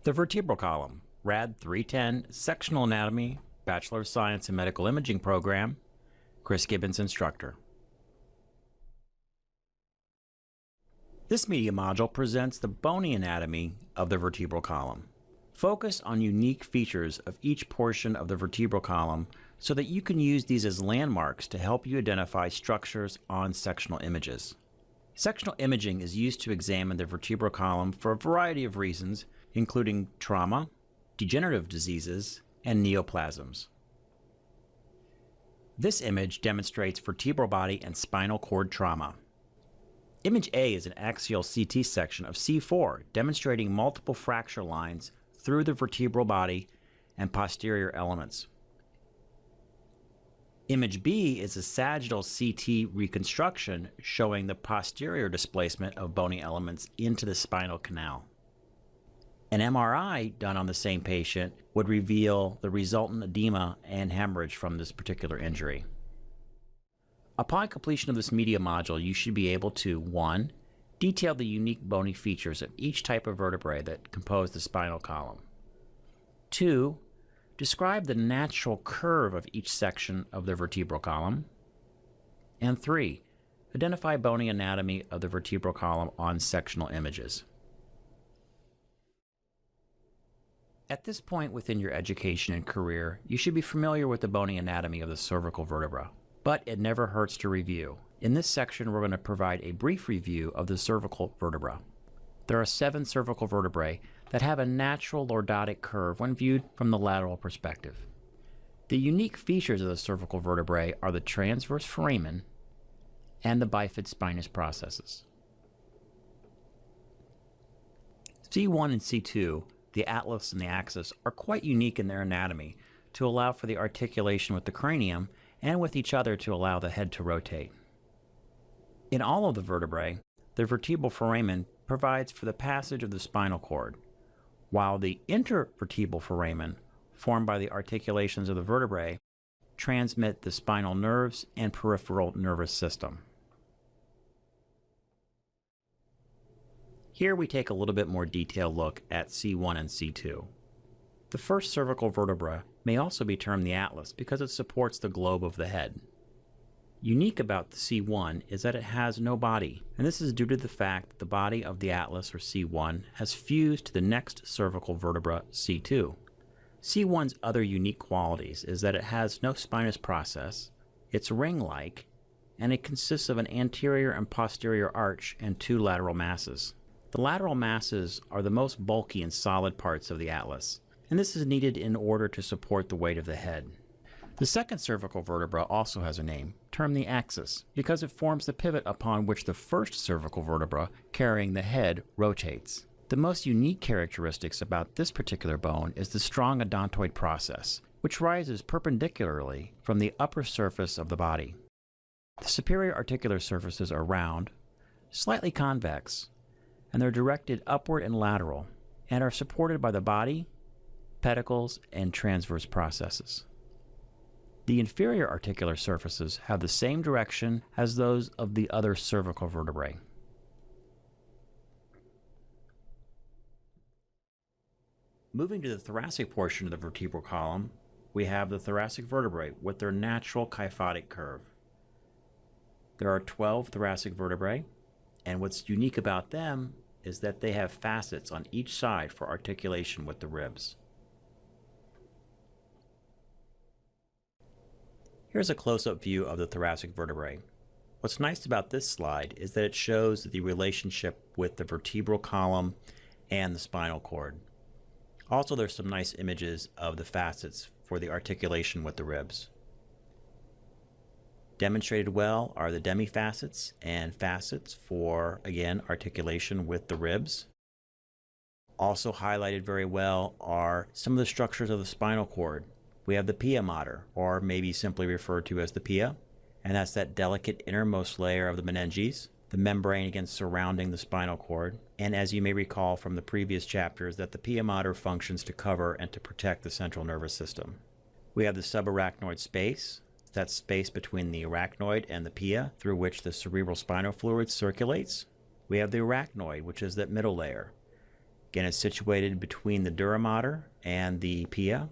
The Vertebral Column, RAD 310, Sectional Anatomy, Bachelor of Science in Medical Imaging Program, Chris Gibbons, Instructor. This media module presents the bony anatomy of the vertebral column. Focus on unique features of each portion of the vertebral column so that you can use these as landmarks to help you identify structures on sectional images. Sectional imaging is used to examine the vertebral column for a variety of reasons, including trauma, degenerative diseases, and neoplasms. This image demonstrates vertebral body and spinal cord trauma. Image A is an axial CT section of C4 demonstrating multiple fracture lines through the vertebral body and posterior elements. Image B is a sagittal CT reconstruction showing the posterior displacement of bony elements into the spinal canal. An MRI done on the same patient would reveal the resultant edema and hemorrhage from this particular injury. Upon completion of this media module, you should be able to 1. Detail the unique bony features of each type of vertebrae that compose the spinal column. 2. Describe the natural curve of each section of the vertebral column. And 3. Identify bony anatomy of the vertebral column on sectional images. At this point within your education and career, you should be familiar with the bony anatomy of the cervical vertebra, but it never hurts to review. In this section, we're going to provide a brief review of the cervical vertebra. There are 7 cervical vertebrae that have a natural lordotic curve when viewed from the lateral perspective. The unique features of the cervical vertebrae are the transverse foramen and the bifid spinous processes. C1 and C2, the atlas and the axis, are quite unique in their anatomy to allow for the articulation with the cranium and with each other to allow the head to rotate. In all of the vertebrae, the vertebral foramen provides for the passage of the spinal cord, while the intervertebral foramen, formed by the articulations of the vertebrae, transmit the spinal nerves and peripheral nervous system. Here we take a little bit more detailed look at C1 and C2. The first cervical vertebra may also be termed the atlas because it supports the globe of the head. Unique about the C1 is that it has no body, and this is due to the fact that the body of the atlas, or C1, has fused to the next cervical vertebra, C2. C1's other unique qualities is that it has no spinous process, it's ring-like, and it consists of an anterior and posterior arch and 2 lateral masses. The lateral masses are the most bulky and solid parts of the atlas, and this is needed in order to support the weight of the head. The second cervical vertebra also has a name, termed the axis, because it forms the pivot upon which the first cervical vertebra, carrying the head, rotates. The most unique characteristics about this particular bone is the strong odontoid process, which rises perpendicularly from the upper surface of the body. The superior articular surfaces are round, slightly convex, and they're directed upward and lateral, and are supported by the body, pedicles, and transverse processes. The inferior articular surfaces have the same direction as those of the other cervical vertebrae. Moving to the thoracic portion of the vertebral column, we have the thoracic vertebrae with their natural kyphotic curve. There are 12 thoracic vertebrae, and what's unique about them is that they have facets on each side for articulation with the ribs. Here's a close-up view of the thoracic vertebrae. What's nice about this slide is that it shows the relationship with the vertebral column and the spinal cord. Also, there's some nice images of the facets for the articulation with the ribs. Demonstrated well are the demifacets and facets for, again, articulation with the ribs. Also highlighted very well are some of the structures of the spinal cord. We have the pia mater, or maybe simply referred to as the pia, and that's that delicate innermost layer of the meninges, the membrane again surrounding the spinal cord, and as you may recall from the previous chapters, that the pia mater functions to cover and to protect the central nervous system. We have the subarachnoid space, that space between the arachnoid and the pia through which the cerebral spinal fluid circulates. We have the arachnoid, which is that middle layer. Again, it's situated between the dura mater and the pia.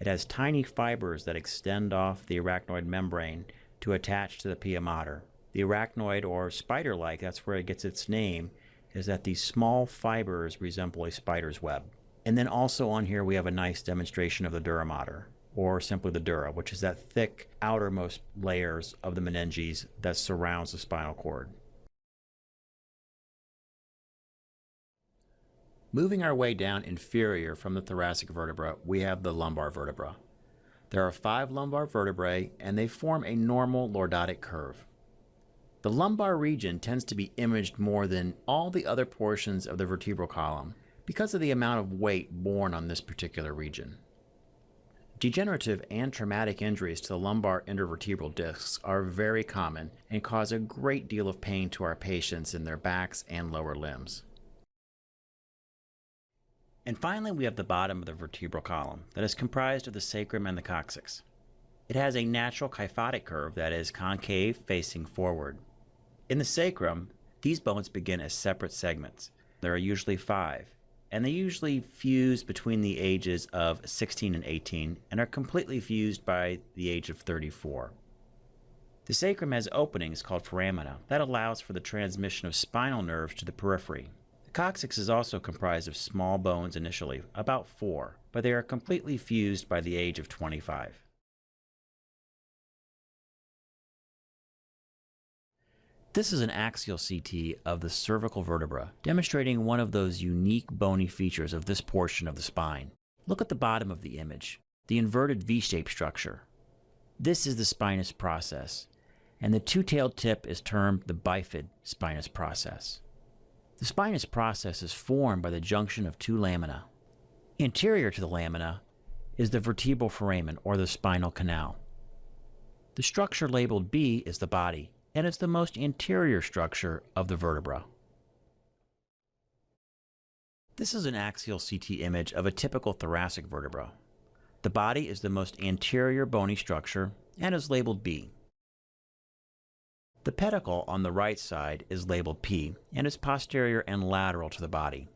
It has tiny fibers that extend off the arachnoid membrane to attach to the pia mater. The arachnoid, or spider-like, that's where it gets its name, is that these small fibers resemble a spider's web. And then also on here we have a nice demonstration of the dura mater, or simply the dura, which is that thick outermost layers of the meninges that surrounds the spinal cord. Moving our way down inferior from the thoracic vertebra, we have the lumbar vertebra. There are 5 lumbar vertebrae, and they form a normal lordotic curve. The lumbar region tends to be imaged more than all the other portions of the vertebral column because of the amount of weight borne on this particular region. Degenerative and traumatic injuries to the lumbar intervertebral discs are very common and cause a great deal of pain to our patients in their backs and lower limbs. And finally, we have the bottom of the vertebral column that is comprised of the sacrum and the coccyx. It has a natural kyphotic curve that is concave facing forward. In the sacrum, these bones begin as separate segments. There are usually 5, and they usually fuse between the ages of 16 and 18 and are completely fused by the age of 34. The sacrum has openings called foramina that allows for the transmission of spinal nerves to the periphery. The coccyx is also comprised of small bones initially, about 4, but they are completely fused by the age of 25. This is an axial CT of the cervical vertebra, demonstrating one of those unique bony features of this portion of the spine. Look at the bottom of the image, the inverted V-shaped structure. This is the spinous process, and the two-tailed tip is termed the bifid spinous process. The spinous process is formed by the junction of 2 lamina. Anterior to the lamina is the vertebral foramen, or the spinal canal. The structure labeled B is the body, and it's the most anterior structure of the vertebra. This is an axial CT image of a typical thoracic vertebra. The body is the most anterior bony structure and is labeled B. The pedicle on the right side is labeled P and is posterior and lateral to the body.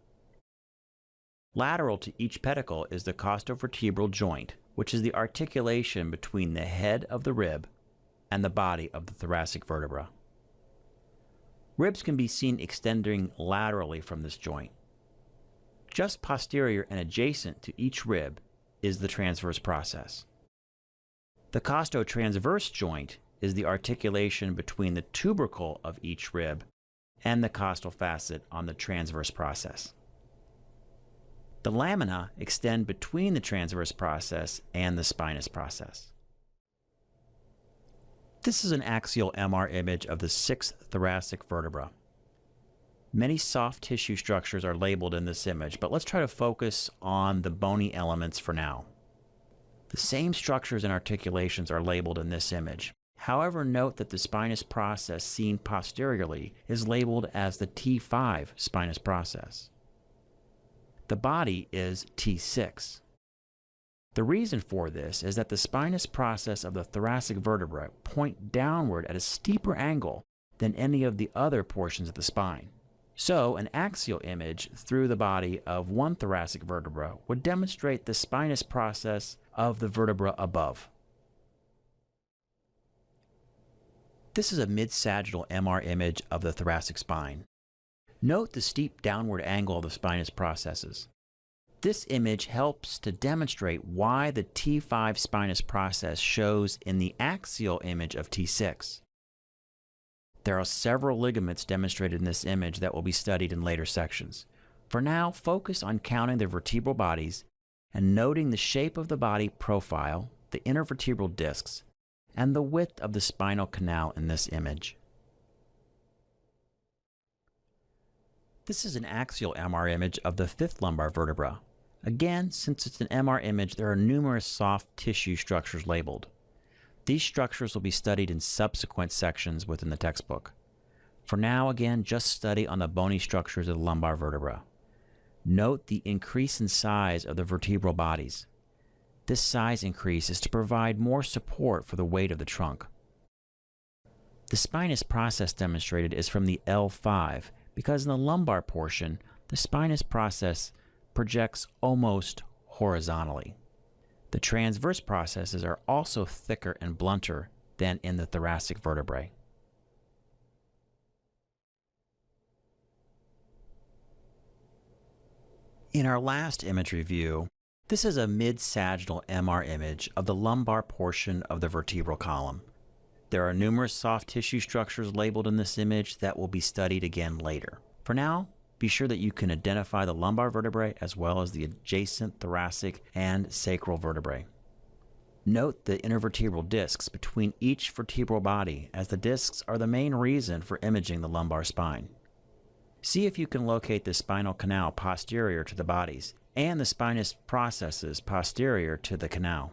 Lateral to each pedicle is the costovertebral joint, which is the articulation between the head of the rib and the body of the thoracic vertebra. Ribs can be seen extending laterally from this joint. Just posterior and adjacent to each rib is the transverse process. The costotransverse joint is the articulation between the tubercle of each rib and the costal facet on the transverse process. The lamina extend between the transverse process and the spinous process. This is an axial MR image of the 6th thoracic vertebra. Many soft tissue structures are labeled in this image, but let's try to focus on the bony elements for now. The same structures and articulations are labeled in this image. However, note that the spinous process seen posteriorly is labeled as the T5 spinous process. The body is T6. The reason for this is that the spinous process of the thoracic vertebra point downward at a steeper angle than any of the other portions of the spine. So, an axial image through the body of one thoracic vertebra would demonstrate the spinous process of the vertebra above. This is a mid-sagittal MR image of the thoracic spine. Note the steep downward angle of the spinous processes. This image helps to demonstrate why the T5 spinous process shows in the axial image of T6. There are several ligaments demonstrated in this image that will be studied in later sections. For now, focus on counting the vertebral bodies and noting the shape of the body profile, the intervertebral discs, and the width of the spinal canal in this image. This is an axial MR image of the 5th lumbar vertebra. Again, since it's an MR image, there are numerous soft tissue structures labeled. These structures will be studied in subsequent sections within the textbook. For now, again, just study on the bony structures of the lumbar vertebra. Note the increase in size of the vertebral bodies. This size increase is to provide more support for the weight of the trunk. The spinous process demonstrated is from the L5 because in the lumbar portion, the spinous process projects almost horizontally. The transverse processes are also thicker and blunter than in the thoracic vertebrae. In our last image review, this is a mid-sagittal MR image of the lumbar portion of the vertebral column. There are numerous soft tissue structures labeled in this image that will be studied again later. For now, be sure that you can identify the lumbar vertebrae as well as the adjacent thoracic and sacral vertebrae. Note the intervertebral discs between each vertebral body, as the discs are the main reason for imaging the lumbar spine. See if you can locate the spinal canal posterior to the bodies and the spinous processes posterior to the canal.